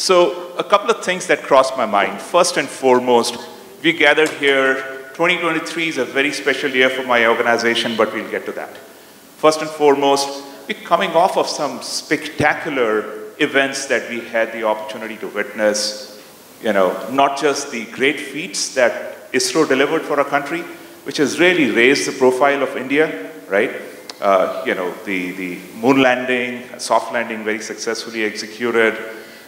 So a couple of things that crossed my mind. First and foremost, we gathered here. 2023 is a very special year for my organization, but we'll get to that. First and foremost, we're coming off of some spectacular events that we had the opportunity to witness. You know, not just the great feats that ISRO delivered for our country, which has really raised the profile of India, right? You know, the moon landing, soft landing very successfully executed.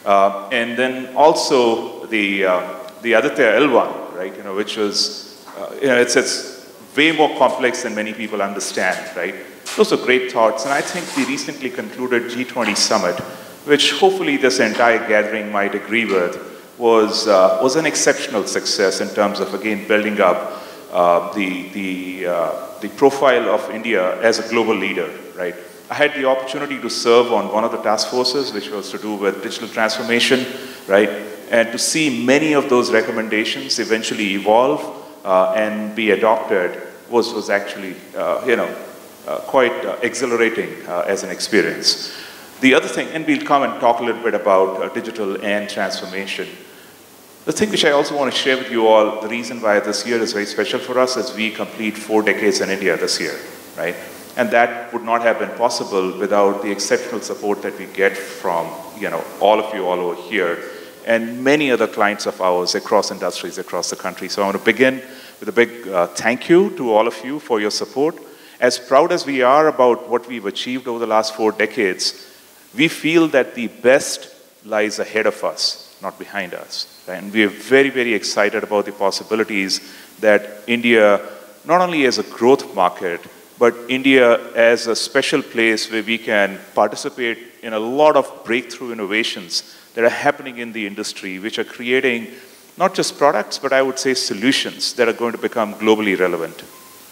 And then also the Aditya L1, right? You know, which was, you know, it's way more complex than many people understand, right? Those are great thoughts. And I think the recently concluded G20 summit, which hopefully this entire gathering might agree with, was an exceptional success in terms of, again, building up the profile of India as a global leader, right? I had the opportunity to serve on one of the task forces, which was to do with digital transformation, right? And to see many of those recommendations eventually evolve and be adopted was actually, you know, quite exhilarating as an experience. The other thing, and we'll come and talk a little bit about digital and transformation. The thing which I also want to share with you all, the reason why this year is very special for us is we complete 4 decades in India this year, right? And that would not have been possible without the exceptional support that we get from, you know, all of you all over here and many other clients of ours across industries across the country. So I want to begin with a big thank you to all of you for your support. As proud as we are about what we've achieved over the last 4 decades, we feel that the best lies ahead of us, not behind us. And we are very, very excited about the possibilities that India, not only as a growth market, but India as a special place where we can participate in a lot of breakthrough innovations that are happening in the industry, which are creating not just products, but I would say solutions that are going to become globally relevant,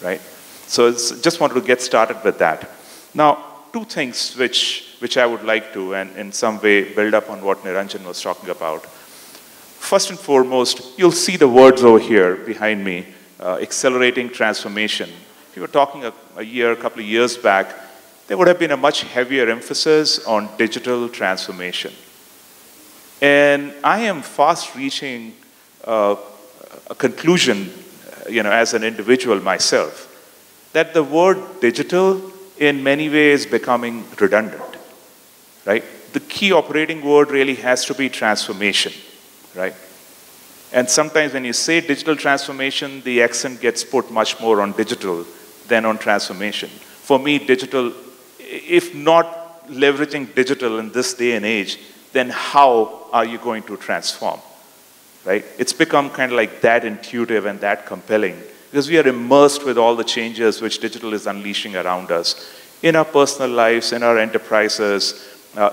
right? So just wanted to get started with that. Now, 2 things which I would like to, and in some way, build up on what Niranjan was talking about. First and foremost, you'll see the words over here behind me, accelerating transformation. If you were talking a couple of years back, there would have been a much heavier emphasis on digital transformation. And I am fast reaching a conclusion, you know, as an individual myself, that the word digital in many ways becoming redundant, right? The key operating word really has to be transformation, right? And sometimes when you say digital transformation, the accent gets put much more on digital than on transformation. For me, digital, if not leveraging digital in this day and age, then how are you going to transform, right? It's become kind of like that intuitive and that compelling because we are immersed with all the changes which digital is unleashing around us in our personal lives, in our enterprises,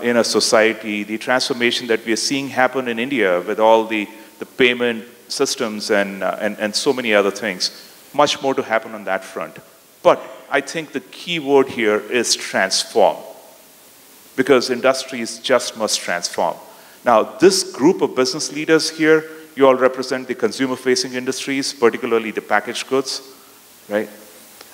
in our society, the transformation that we are seeing happen in India with all the payment systems and so many other things. Much more to happen on that front. But I think the key word here is transform, because industries just must transform. Now, this group of business leaders here, you all represent the consumer-facing industries, particularly the packaged goods, right?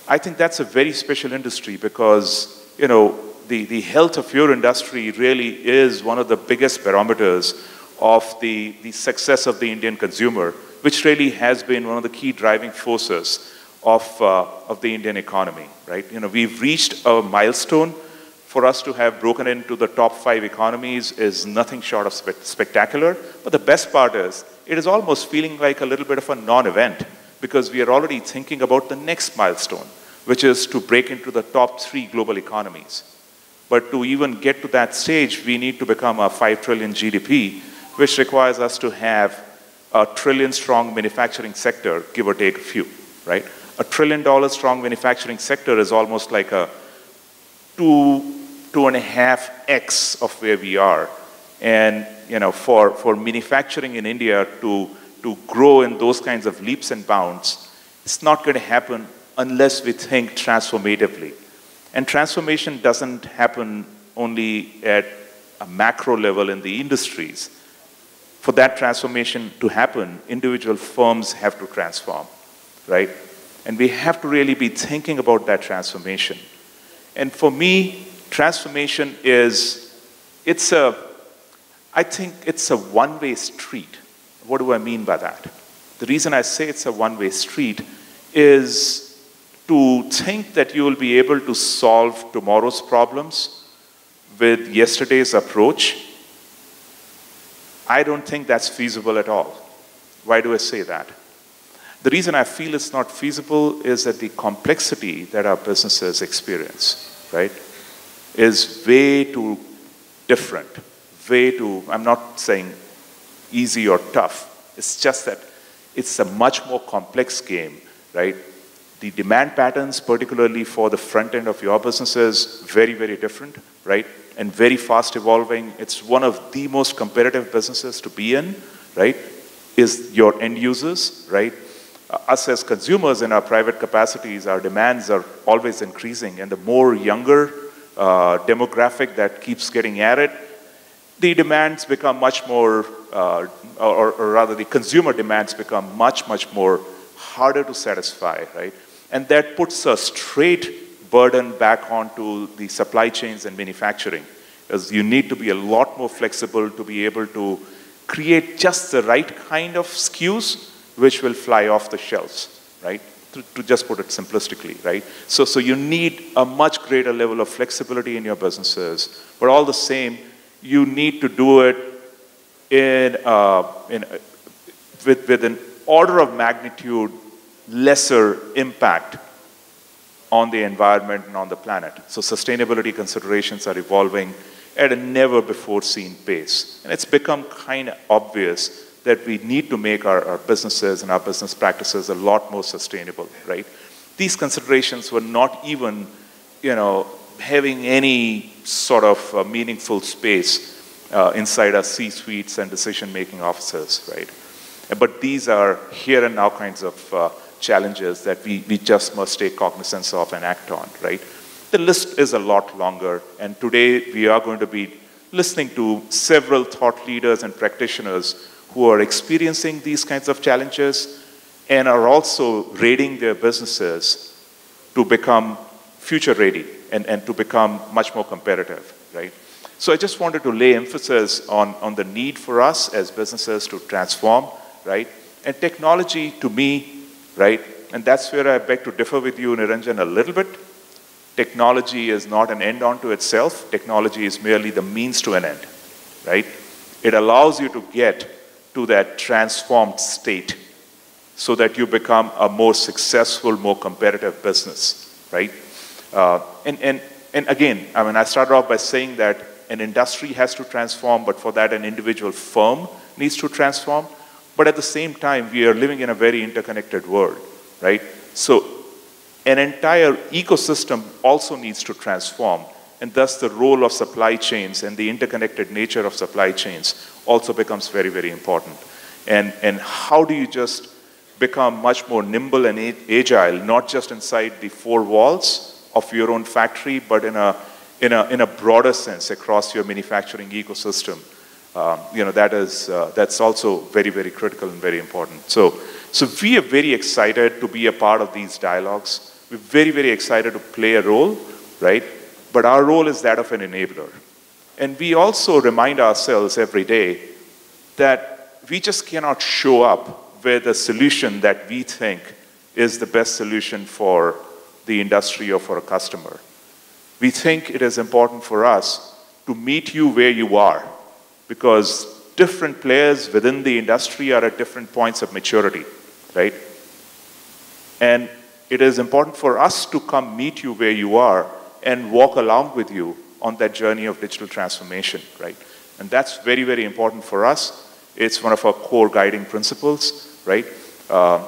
I think that's a very special industry because, you know, the health of your industry really is one of the biggest barometers of the success of the Indian consumer, which really has been one of the key driving forces of the Indian economy, right? You know, we've reached a milestone. For us to have broken into the top 5 economies is nothing short of spectacular. But the best part is, it is almost feeling like a little bit of a non-event because we are already thinking about the next milestone, which is to break into the top 3 global economies. But to even get to that stage, we need to become a 5 trillion GDP, which requires us to have a trillion-strong manufacturing sector, give or take a few, right? $1 trillion strong manufacturing sector is almost like a 2.5x of where we are. And, you know, for manufacturing in India to grow in those kinds of leaps and bounds, it's not going to happen unless we think transformatively. And transformation doesn't happen only at a macro level in the industries. For that transformation to happen, individual firms have to transform, right? And we have to really be thinking about that transformation. And for me, transformation is, I think it's a one-way street. What do I mean by that? The reason I say it's a one-way street is to think that you will be able to solve tomorrow's problems with yesterday's approach. I don't think that's feasible at all. Why do I say that? The reason I feel it's not feasible is that the complexity that our businesses experience, right, is way too different, way too, I'm not saying easy or tough. It's just that it's a much more complex game, right? The demand patterns, particularly for the front end of your businesses, very, very different, right? And very fast evolving. It's one of the most competitive businesses to be in, right? Is your end users, right? Us as consumers in our private capacities, our demands are always increasing, and the more younger demographic that keeps getting added, the demands become much more, or rather the consumer demands become much, much more harder to satisfy, right? And that puts a straight burden back onto the supply chains and manufacturing, as you need to be a lot more flexible to be able to create just the right kind of SKUs which will fly off the shelves, right? To just put it simplistically, right? So you need a much greater level of flexibility in your businesses, but all the same, you need to do it with an order of magnitude lesser impact on the environment and on the planet. So sustainability considerations are evolving at a never before seen pace. And it's become kind of obvious that we need to make our businesses and our business practices a lot more sustainable, right? These considerations were not even, having any sort of meaningful space inside our C-suites and decision-making offices, right? But these are here and now kinds of challenges that we just must take cognizance of and act on, right? The list is a lot longer, and today we are going to be listening to several thought leaders and practitioners who are experiencing these kinds of challenges and are also rating their businesses to become future ready and to become much more competitive, right? So I just wanted to lay emphasis on the need for us as businesses to transform, right? And technology to me, right, and that's where I beg to differ with you, Niranjan, a little bit. Technology is not an end unto itself. Technology is merely the means to an end, right? It allows you to get to that transformed state so that you become a more successful, more competitive business, right? And again, I started off by saying that an industry has to transform, but for that an individual firm needs to transform. But at the same time, we are living in a very interconnected world, right? So an entire ecosystem also needs to transform, and thus the role of supply chains and the interconnected nature of supply chains also becomes very, very important. And how do you just become much more nimble and agile, not just inside the four walls of your own factory, but in a broader sense across your manufacturing ecosystem? That's also very, very critical and very important. So we are very excited to be a part of these dialogues. We're very, very excited to play a role, right? But our role is that of an enabler. And we also remind ourselves every day that we just cannot show up with a solution that we think is the best solution for the industry or for a customer. We think it is important for us to meet you where you are, because different players within the industry are at different points of maturity, right? And it is important for us to come meet you where you are and walk along with you on that journey of digital transformation, right? And that's very, very important for us. It's one of our core guiding principles, right?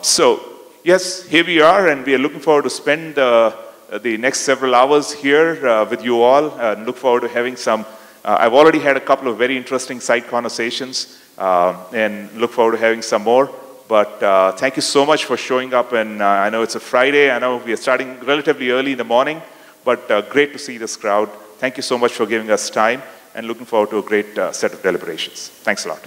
So, yes, here we are, and we are looking forward to spend the next several hours here with you all, and look forward to having some. I've already had a couple of very interesting side conversations, and look forward to having some more. But thank you so much for showing up, and I know it's a Friday. I know we are starting relatively early in the morning, but great to see this crowd. Thank you so much for giving us time, and looking forward to a great set of deliberations. Thanks a lot.